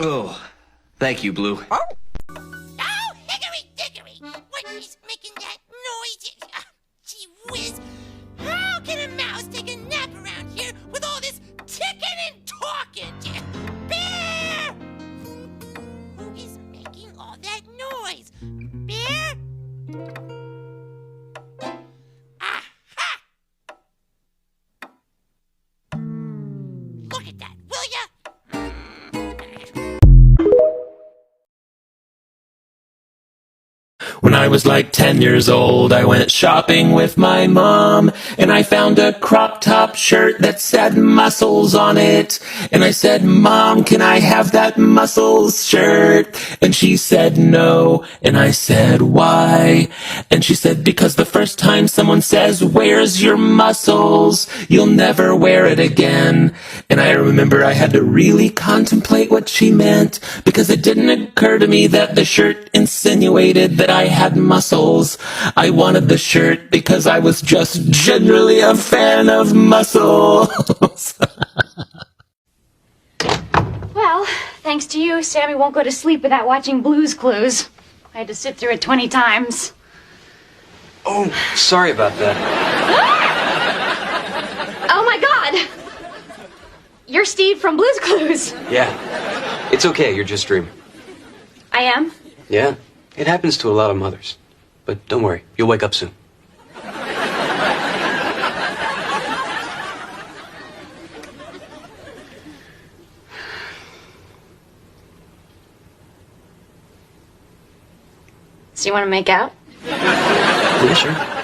Oh, thank you, Blue. Oh, hickory dickory! What is making that noise? Gee whiz! How can a mouse take a nap around here with all this ticking and talking? Bear! Who is making all that noise? Bear? Aha! Look at that, will ya? When I was like 10 years old, I went shopping with my mom, and I found a crop top shirt that said muscles on it. And I said, "Mom, can I have that muscles shirt?" And she said no, and I said, "Why?" And she said, "Because the first time someone says, 'Where's your muscles?' you'll never wear it again." And I remember I had to really contemplate what she meant, because it didn't occur to me that the shirt insinuated that I had muscles. I wanted the shirt because I was just generally a fan of muscles. Well, thanks to you, Sammy won't go to sleep without watching Blue's Clues. I had to sit through it 20 times. Oh, sorry about that. Oh my God! You're Steve from Blue's Clues. Yeah. It's okay, you're just dreaming. I am? Yeah. It happens to a lot of mothers. But don't worry, you'll wake up soon. So you want to make out? Yeah, sure.